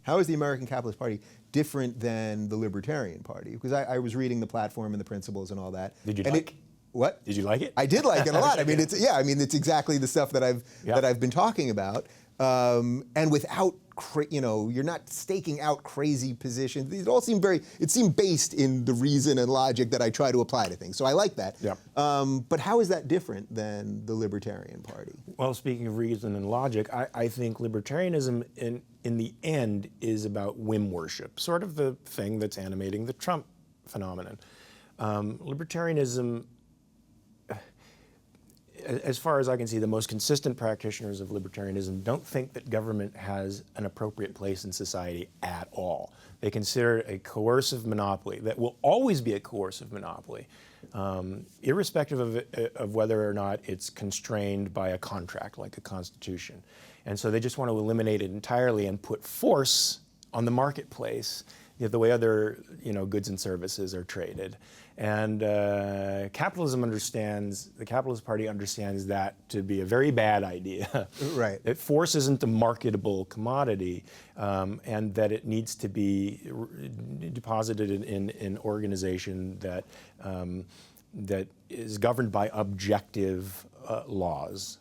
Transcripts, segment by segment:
how is the American Capitalist Party different than the Libertarian Party? Because I was reading the platform and the principles and all that. Did you like it? What? Did you like it? I did like it a lot. I mean, it's exactly the stuff that I've been talking about, and without you're not staking out crazy positions. These all seem it seemed based in the reason and logic that I try to apply to things. So I like that. Yeah. But how is that different than the Libertarian Party? Well, speaking of reason and logic, I think libertarianism in the end is about whim worship, sort of the thing that's animating the Trump phenomenon. Libertarianism, as far as I can see, the most consistent practitioners of libertarianism don't think that government has an appropriate place in society at all. They consider it a coercive monopoly that will always be a coercive monopoly, irrespective of whether or not it's constrained by a contract like a constitution. And so they just want to eliminate it entirely and put force on the marketplace, the way other goods and services are traded. And the Capitalist Party understands that to be a very bad idea. Right. That force isn't a marketable commodity, and that it needs to be deposited in an organization that is governed by objective laws,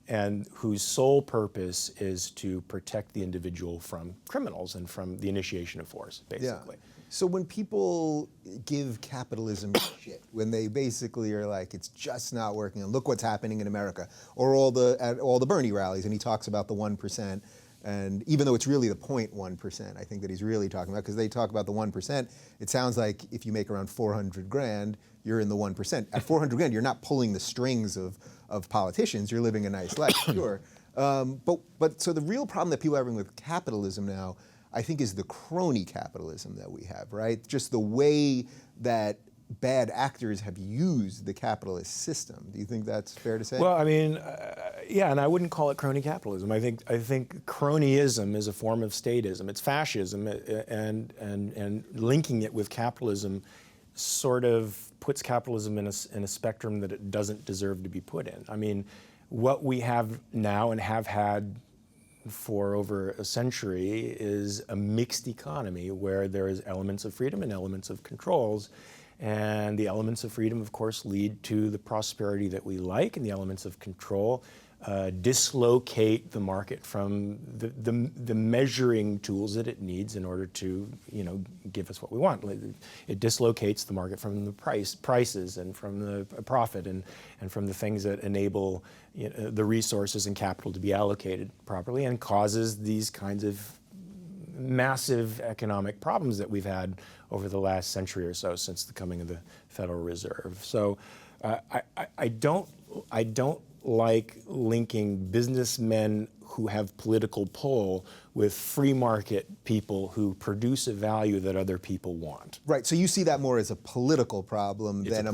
and whose sole purpose is to protect the individual from criminals and from the initiation of force, basically. Yeah. So when people give capitalism shit, when they basically are like, it's just not working, and look what's happening in America, or at all the Bernie rallies, and he talks about the 1%, and even though it's really the 0.1%, I think that he's really talking about, because they talk about the 1%, it sounds like if you make around 400 grand, you're in the 1%. At 400 grand, you're not pulling the strings of politicians, you're living a nice life, sure. But so the real problem that people are having with capitalism now, I think, is the crony capitalism that we have, right? Just the way that bad actors have used the capitalist system. Do you think that's fair to say? Well, I mean, yeah, and I wouldn't call it crony capitalism. I think cronyism is a form of statism. It's fascism, and linking it with capitalism sort of puts capitalism in a spectrum that it doesn't deserve to be put in. I mean, what we have now and have had for over a century is a mixed economy where there is elements of freedom and elements of controls. And the elements of freedom, of course, lead to the prosperity that we like, and the elements of control dislocate the market from the measuring tools that it needs in order to, give us what we want. It dislocates the market from the prices and from the profit and from the things that enable the resources and capital to be allocated properly, and causes these kinds of massive economic problems that we've had over the last century or so since the coming of the Federal Reserve. So I don't like linking businessmen who have political pull with free market people who produce a value that other people want. Right, so you see that more as a political problem than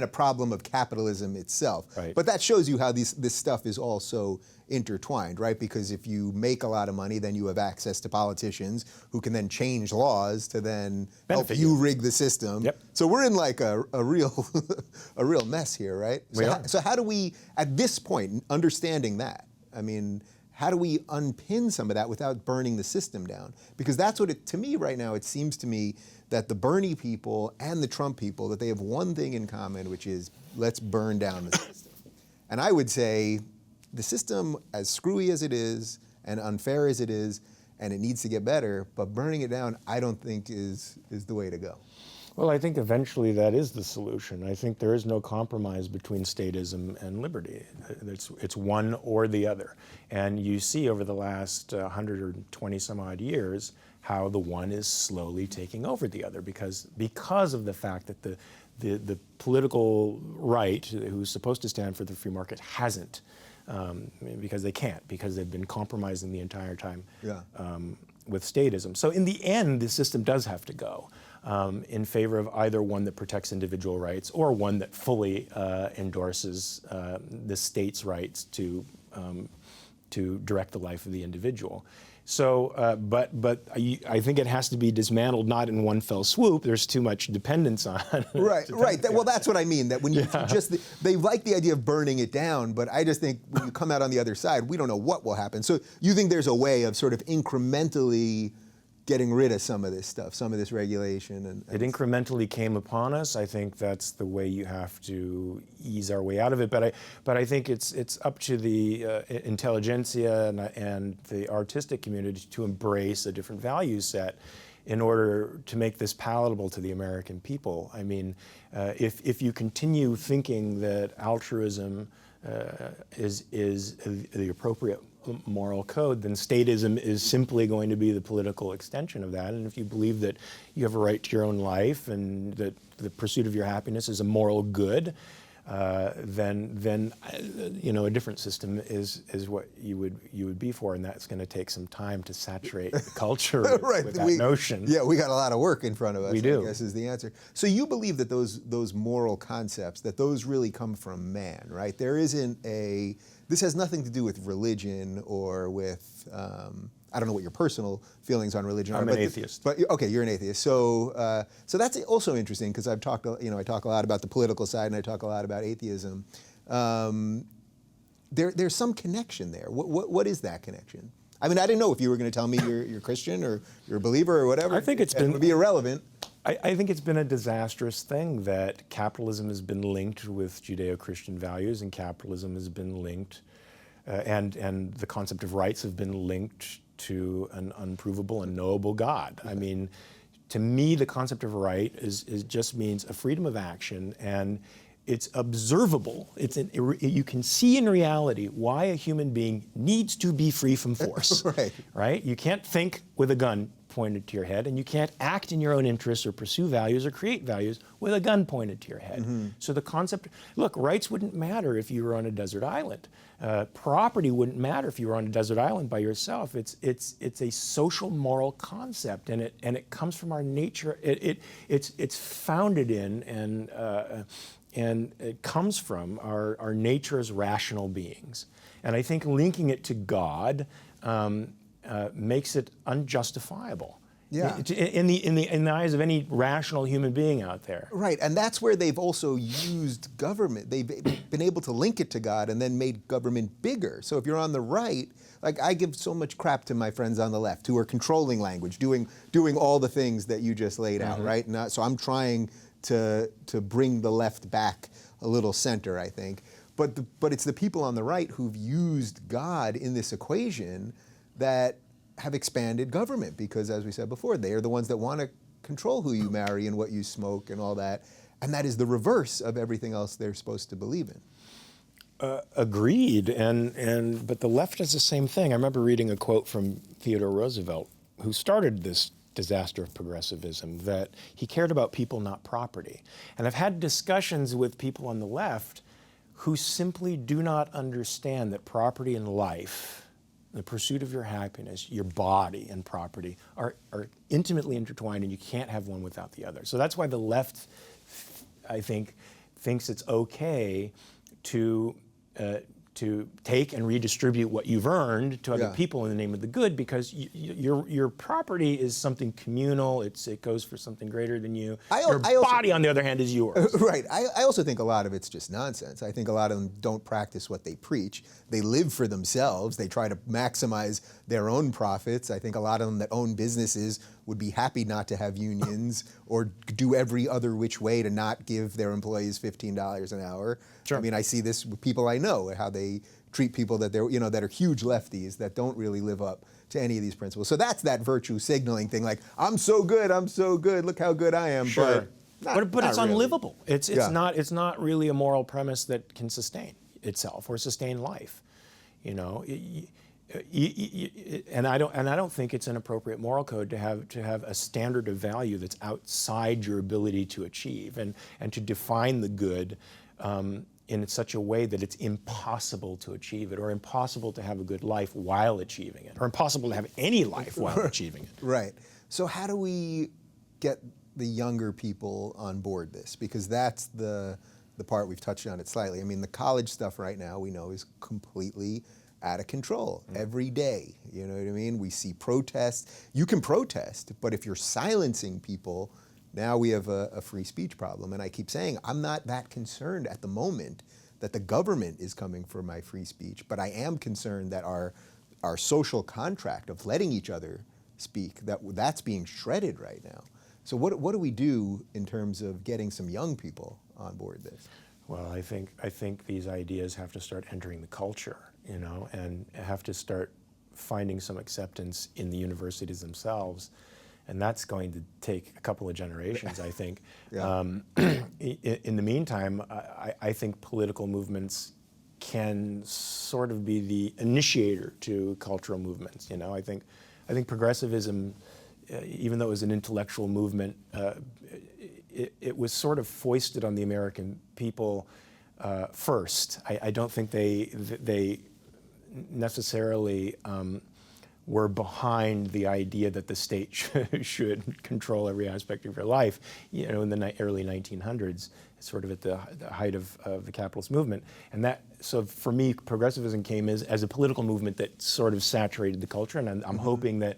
a problem of capitalism itself. Right. But that shows you how this stuff is all so intertwined, right? Because if you make a lot of money, then you have access to politicians who can then change laws to then help you rig the system. Yep. So we're in like a real a real mess here, right? So how do we, at this point, understanding that, I mean, how do we unpin some of that without burning the system down? Because that's what to me right now, it seems to me that the Bernie people and the Trump people, that they have one thing in common, which is let's burn down the system. And I would say the system, as screwy as it is and unfair as it is, and it needs to get better, but burning it down, I don't think is the way to go. Well, I think eventually that is the solution. I think there is no compromise between statism and liberty. It's one or the other. And you see over the last 120 some odd years how the one is slowly taking over the other because of the fact that the political right, who's supposed to stand for the free market, hasn't. Because they can't, because they've been compromising the entire time with statism. So in the end, the system does have to go in favor of either one that protects individual rights or one that fully endorses the state's rights to to direct the life of the individual. So, I think it has to be dismantled not in one fell swoop. There's too much dependence on it. Right, right. Well, that's what I mean. That when you just, they like the idea of burning it down, but I just think when you come out on the other side, we don't know what will happen. So you think there's a way of sort of incrementally getting rid of some of this stuff, some of this regulation? And it incrementally came upon us. I think that's the way you have to ease our way out of it. But I think it's up to the intelligentsia and the artistic community to embrace a different value set in order to make this palatable to the American people. I mean, if you continue thinking that altruism is the appropriate moral code, then statism is simply going to be the political extension of that. And if you believe that you have a right to your own life and that the pursuit of your happiness is a moral good, then you know, a different system is what you would be for, and that's going to take some time to saturate the culture right. with that notion. Yeah, we got a lot of work in front of us. We do. I guess is the answer. So you believe that those moral concepts, that those really come from man, right? There isn't a. This has nothing to do with religion or with. I don't know what your personal feelings on religion are. I'm an atheist. But okay, you're an atheist. So so that's also interesting because I've talked, I talk a lot about the political side and I talk a lot about atheism. There's some connection there. What is that connection? I mean, I didn't know if you were going to tell me you're Christian or you're a believer or whatever. I think it would be irrelevant. I think it's been a disastrous thing that capitalism has been linked with Judeo-Christian values, and capitalism has been linked, and the concept of rights have been linked to an unprovable and knowable God. I mean, to me, the concept of right is just means a freedom of action, and it's observable. You can see in reality why a human being needs to be free from force. Right? You can't think with a gun pointed to your head, and you can't act in your own interests or pursue values or create values with a gun pointed to your head. Mm-hmm. So the concept, look, rights wouldn't matter if you were on a desert island. Property wouldn't matter if you were on a desert island by yourself. It's a social moral concept, and it comes from our nature. It's founded in and it comes from our nature as rational beings. And I think linking it to God makes it unjustifiable. Yeah. In the eyes of any rational human being out there. Right, and that's where they've also used government. They've been able to link it to God and then made government bigger. So if you're on the right, like I give so much crap to my friends on the left who are controlling language, doing all the things that you just laid out, right? So I'm trying to bring the left back a little center, I think. But it's the people on the right who've used God in this equation that have expanded government because, as we said before, they are the ones that want to control who you marry and what you smoke and all that. And that is the reverse of everything else they're supposed to believe in. Agreed. But the left does the same thing. I remember reading a quote from Theodore Roosevelt, who started this disaster of progressivism, that he cared about people, not property. And I've had discussions with people on the left who simply do not understand that property and life, the pursuit of your happiness, your body and property are intimately intertwined, and you can't have one without the other. So that's why the left, I think, thinks it's okay to take and redistribute what you've earned to other people in the name of the good, because your property is something communal. It goes for something greater than you. Your body, on the other hand, is yours. Right. I also think a lot of it's just nonsense. I think a lot of them don't practice what they preach. They live for themselves. They try to maximize their own profits. I think a lot of them that own businesses would be happy not to have unions or do every other which way to not give their employees $15 an hour. Sure. I mean, I see this with people I know, how they treat people that they're, that are huge lefties that don't really live up to any of these principles. So that's that virtue signaling thing, like, I'm so good, look how good I am. Sure. But it's really unlivable. It's not really a moral premise that can sustain itself or sustain life. And I don't think it's an appropriate moral code to have a standard of value that's outside your ability to achieve and to define the good in such a way that it's impossible to achieve it, or impossible to have a good life while achieving it, or impossible to have any life while achieving it. Right. So how do we get the younger people on board this? Because that's the part we've touched on it slightly. I mean, the college stuff right now we know is completely out of control every day. You know what I mean? We see protests. You can protest, but if you're silencing people, now we have a free speech problem. And I keep saying, I'm not that concerned at the moment that the government is coming for my free speech, but I am concerned that our social contract of letting each other speak, that's being shredded right now. So what do we do in terms of getting some young people on board this? Well, I think these ideas have to start entering the culture, you know, and have to start finding some acceptance in the universities themselves, and that's going to take a couple of generations, I think. Yeah. In the meantime, I think political movements can sort of be the initiator to cultural movements. You know, I think progressivism, even though it was an intellectual movement, it was sort of foisted on the American people first. I don't think they necessarily were behind the idea that the state should control every aspect of your life. You know, in the early 1900s, sort of at the height of the capitalist movement, and so for me, progressivism came as a political movement that sort of saturated the culture, and I'm hoping that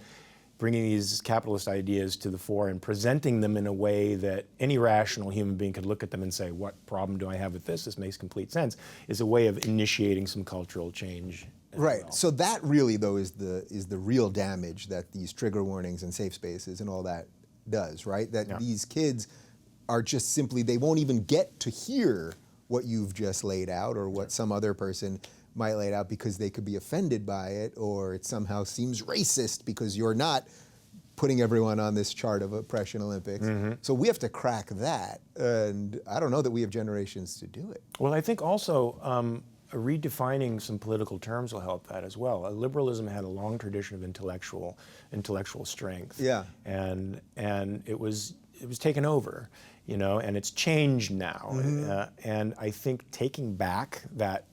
bringing these capitalist ideas to the fore and presenting them in a way that any rational human being could look at them and say, what problem do I have with this? This makes complete sense, is a way of initiating some cultural change. Right. Well. So that really, though, is the real damage that these trigger warnings and safe spaces and all that does, right? That these kids are just simply, they won't even get to hear what you've just laid out or what some other person might lay it out because they could be offended by it, or it somehow seems racist because you're not putting everyone on this chart of oppression Olympics. So we have to crack that, and I don't know that we have generations to do it. Well, I think also redefining some political terms will help that as well. Liberalism had a long tradition of intellectual strength. Yeah. And it was taken over, you know, and it's changed now. And I think taking back that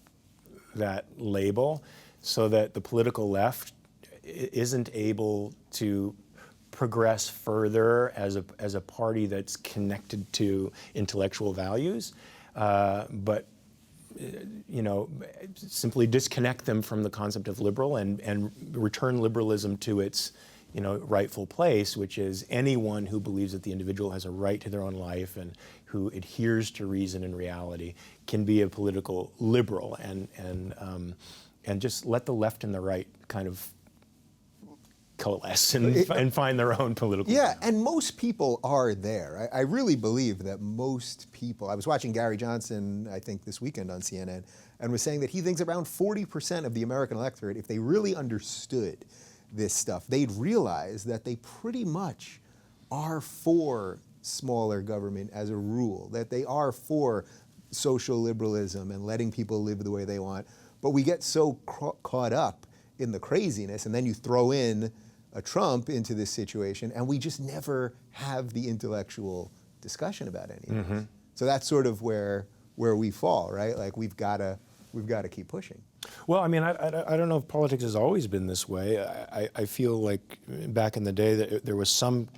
label so that the political left isn't able to progress further as a party that's connected to intellectual values, but you know, simply disconnect them from the concept of liberal and return liberalism to its, you know, rightful place, which is anyone who believes that the individual has a right to their own life and who adheres to reason and reality can be a political liberal, and just let the left and the right kind of coalesce and find their own political ground. And most people are there. I really believe that most people, I was watching Gary Johnson, I think this weekend on CNN, and was saying that he thinks around 40% of the American electorate, if they really understood this stuff, they'd realize that they pretty much are for smaller government as a rule, that they are for social liberalism and letting people live the way they want. But we get so caught up in the craziness, and then you throw in a Trump into this situation, and we just never have the intellectual discussion about anything. So that's sort of where we fall, right? Like we've got to keep pushing. Well, I mean, I don't know if politics has always been this way. I feel like back in the day that there was some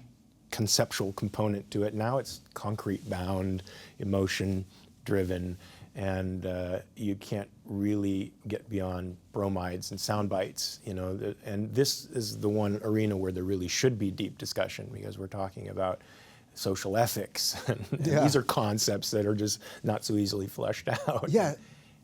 conceptual component to it. Now it's concrete bound, emotion driven, and you can't really get beyond bromides and sound bites, you know. And this is the one arena where there really should be deep discussion, because we're talking about social ethics. And these are concepts that are just not so easily fleshed out. Yeah.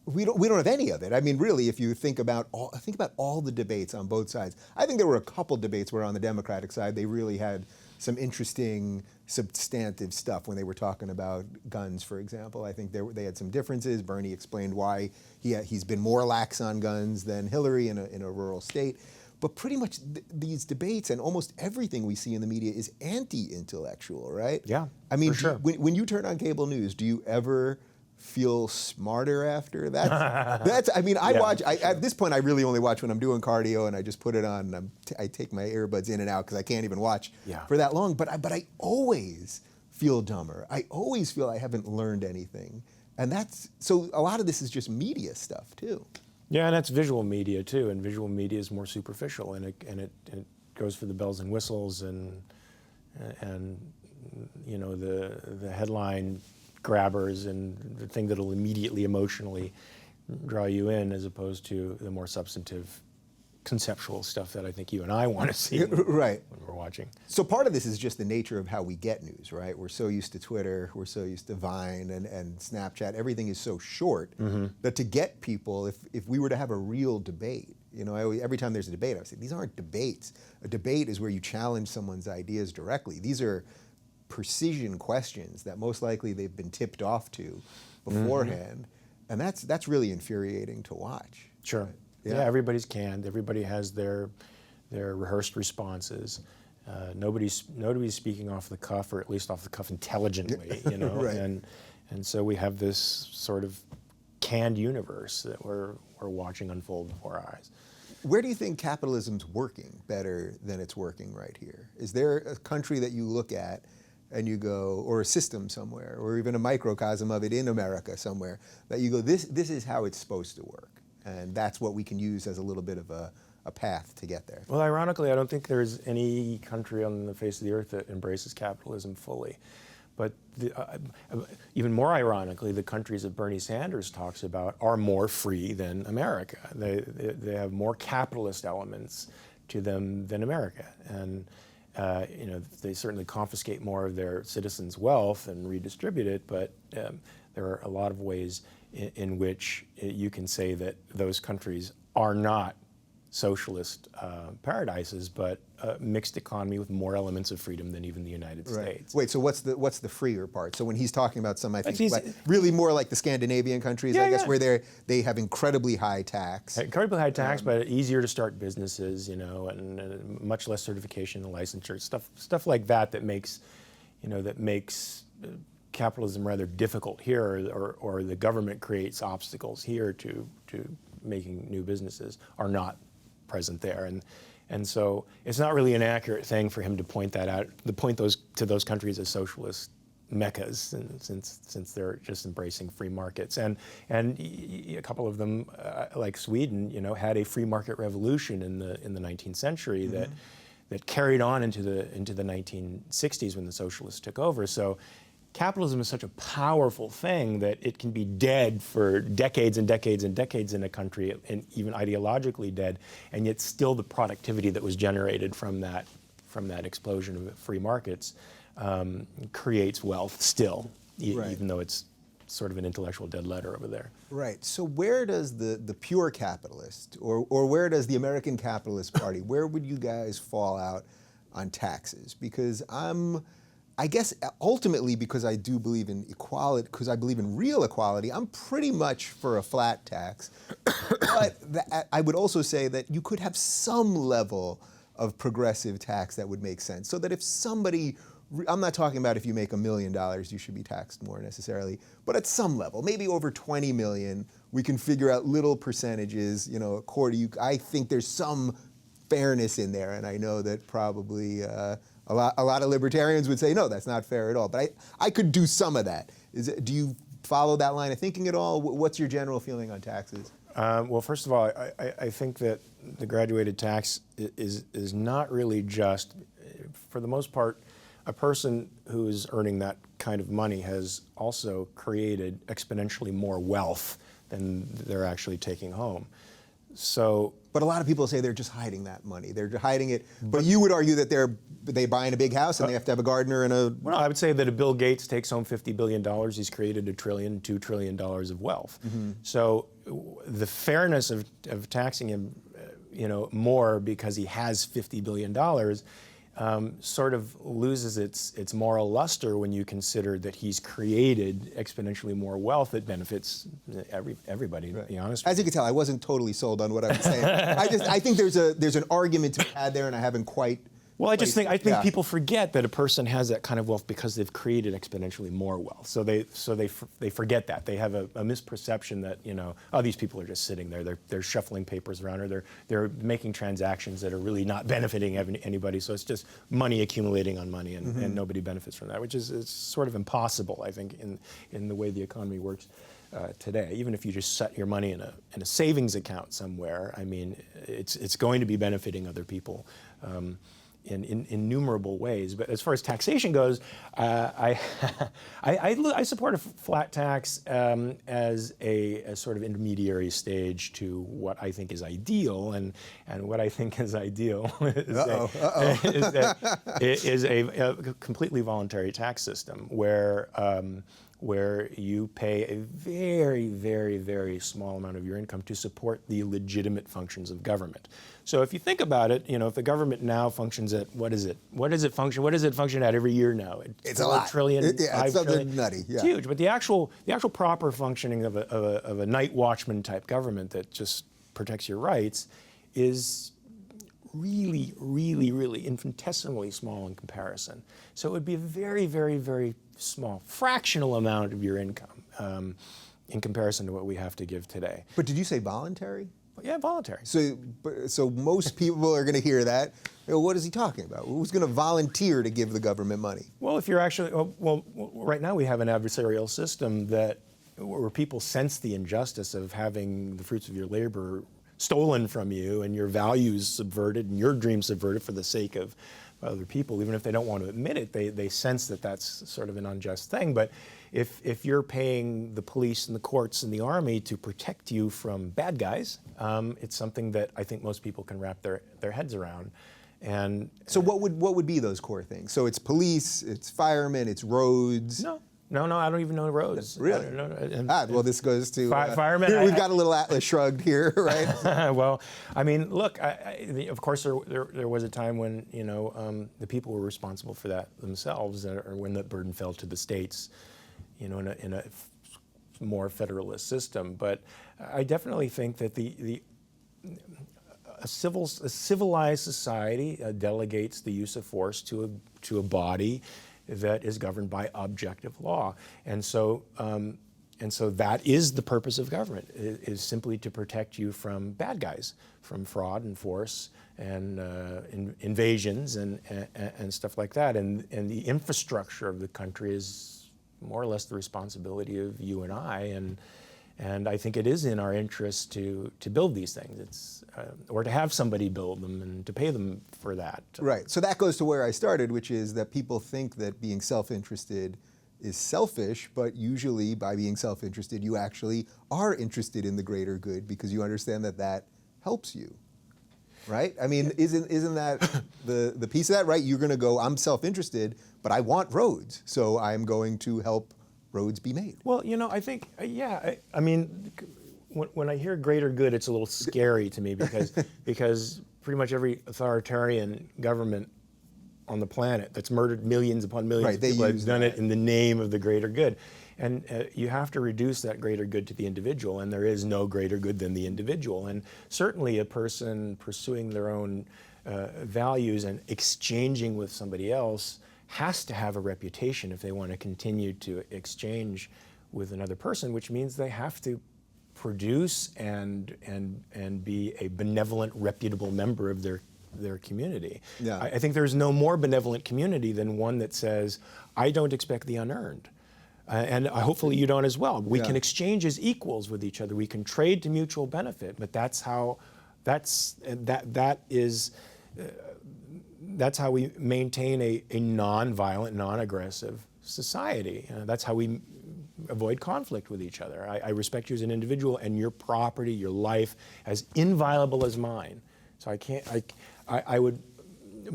We don't have any of it. I mean, really, if you think about all the debates on both sides, I think there were a couple debates where on the Democratic side they really had some interesting substantive stuff when they were talking about guns, for example. I think they had some differences. Bernie explained why he's been more lax on guns than Hillary in a rural state. But pretty much these debates and almost everything we see in the media is anti-intellectual, right? Yeah, I mean, for sure. When you turn on cable news, do you ever feel smarter after that? I mean, at this point I really only watch when I'm doing cardio, and I just put it on and I take my earbuds in and out because I can't even watch for that long. But I always feel dumber. I always feel I haven't learned anything. And so a lot of this is just media stuff too. Yeah, and that's visual media too, and visual media is more superficial, and it goes for the bells and whistles and you know, the headline grabbers and the thing that'll immediately emotionally draw you in as opposed to the more substantive conceptual stuff that I think you and I want to see Right. when we're watching. So part of this is just the nature of how we get news, right? We're so used to Twitter, we're so used to Vine and Snapchat. Everything is so short that to get people, if we were to have a real debate, you know, every time there's a debate, I say, these aren't debates. A debate is where you challenge someone's ideas directly. These are precision questions that most likely they've been tipped off to beforehand. And that's really infuriating to watch. Sure. Right? Yeah, everybody's canned. Everybody has their rehearsed responses. Nobody's speaking off the cuff, or at least off the cuff intelligently, you know. Right. And so we have this sort of canned universe that we're watching unfold before our eyes. Where do you think capitalism's working better than it's working right here? Is there a country that you look at and you go, or a system somewhere, or even a microcosm of it in America somewhere, that you go, this is how it's supposed to work? And that's what we can use as a little bit of a path to get there. Well, ironically, I don't think there's any country on the face of the earth that embraces capitalism fully. But even more ironically, the countries that Bernie Sanders talks about are more free than America. They have more capitalist elements to them than America. And you know, they certainly confiscate more of their citizens' wealth and redistribute it, but there are a lot of ways in which you can say that those countries are not socialist paradises, but a mixed economy with more elements of freedom than even the United States. Wait, so what's the freer part? So when he's talking about some, I think, really more like the Scandinavian countries, I guess, where they have incredibly high tax. Incredibly high tax, but easier to start businesses, you know, and much less certification and licensure, stuff like that makes, you know, capitalism rather difficult here, or the government creates obstacles here to making new businesses, are not present there. And so it's not really an accurate thing for him to point that out, to those countries as socialist meccas, since they're just embracing free markets. And a couple of them, like Sweden, you know, had a free market revolution in the 19th century that carried on into the 1960s when the socialists took over. So capitalism is such a powerful thing that it can be dead for decades and decades and decades in a country, and even ideologically dead, and yet still the productivity that was generated from that explosion of free markets creates wealth still, even though it's sort of an intellectual dead letter over there. Right. So where does the pure capitalist, or where does the American Capitalist Party, where would you guys fall out on taxes? Because I guess ultimately, because I do believe in equality, because I believe in real equality, I'm pretty much for a flat tax. But I would also say that you could have some level of progressive tax that would make sense. So that if somebody, I'm not talking about if you make $1 million, you should be taxed more necessarily, but at some level, maybe over 20 million, we can figure out little percentages, you know, I think there's some fairness in there, and I know that probably a lot of libertarians would say, no, that's not fair at all. But I could do some of that. Do you follow that line of thinking at all? What's your general feeling on taxes? Well, first of all, I think that the graduated tax is not really just, for the most part, a person who is earning that kind of money has also created exponentially more wealth than they're actually taking home. So, but a lot of people say they're just hiding that money. They're hiding it. But you would argue that they buy in a big house and they have to have a gardener and a... Well, I would say that if Bill Gates takes home $50 billion, he's created $1 trillion, $2 trillion of wealth. So the fairness of taxing him, you know, more because he has $50 billion sort of loses its moral luster when you consider that he's created exponentially more wealth that benefits everybody, to be honest with you. As you can tell, I wasn't totally sold on what I was saying. I think there's an argument to be had there, and I haven't quite... Well, I think people forget that a person has that kind of wealth because they've created exponentially more wealth. So they forget that. They have a misperception that, you know, oh, these people are just sitting there. They're shuffling papers around, or they're making transactions that are really not benefiting anybody. So it's just money accumulating on money, and nobody benefits from that, which is sort of impossible, I think, in the way the economy works today. Even if you just set your money in a savings account somewhere, I mean, it's going to be benefiting other people. in innumerable ways. But as far as taxation goes, I support a flat tax as a sort of intermediary stage to what I think is ideal, and what I think is ideal is a completely voluntary tax system where you pay a very, very, very small amount of your income to support the legitimate functions of government. So if you think about it, if the government now functions at, what does it function at every year now? It's a lot. Trillion, it's something trillion. nutty. Yeah. It's huge, but the actual proper functioning of a night watchman type government that just protects your rights is really, really, really infinitesimally small in comparison. So it would be a very, very, very small, fractional amount of your income in comparison to what we have to give today. But did you say voluntary? Yeah, voluntary. So most people are going to hear that. What is he talking about? Who's going to volunteer to give the government money? Well, if you're actually, right now we have an adversarial system where people sense the injustice of having the fruits of your labor stolen from you and your values subverted and your dreams subverted for the sake of other people. Even if they don't want to admit it, they sense that that's sort of an unjust thing. But if you're paying the police and the courts and the army to protect you from bad guys, it's something that I think most people can wrap their heads around. And so what would be those core things? So it's police, it's firemen, it's roads. No, I don't even know roads. Really? Well, this goes to firemen. We've got a little Atlas Shrugged here, right? Well, I mean, look. Of course, there was a time when the people were responsible for that themselves, or when the burden fell to the states, in a more federalist system. But I definitely think that a civilized society delegates the use of force to a body that is governed by objective law, and so that is the purpose of government, is simply to protect you from bad guys, from fraud and force and invasions and stuff like that. And the infrastructure of the country is more or less the responsibility of you and I. And I think it is in our interest to build these things. Or to have somebody build them and to pay them for that. Right. So that goes to where I started, which is that people think that being self-interested is selfish, but usually by being self-interested, you actually are interested in the greater good because you understand that helps you. Right? I mean, isn't that the piece of that, right? You're going to go, I'm self-interested, but I want roads, so I'm going to help roads be made. Well, I think, I mean, when I hear greater good, it's a little scary to me because pretty much every authoritarian government on the planet that's murdered millions upon millions of people has done it in the name of the greater good. And you have to reduce that greater good to the individual, and there is no greater good than the individual. And certainly a person pursuing their own values and exchanging with somebody else has to have a reputation if they want to continue to exchange with another person, which means they have to produce and be a benevolent, reputable member of their community. Yeah. I think there's no more benevolent community than one that says, I don't expect the unearned. And hopefully you don't as well. We can exchange as equals with each other. We can trade to mutual benefit, but that's how we maintain a non-violent, non-aggressive society. That's how we avoid conflict with each other. I respect you as an individual and your property, your life, as inviolable as mine. So I would,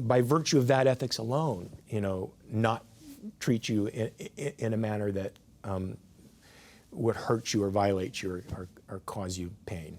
by virtue of that ethics alone, not treat you in a manner that would hurt you or violate you or cause you pain.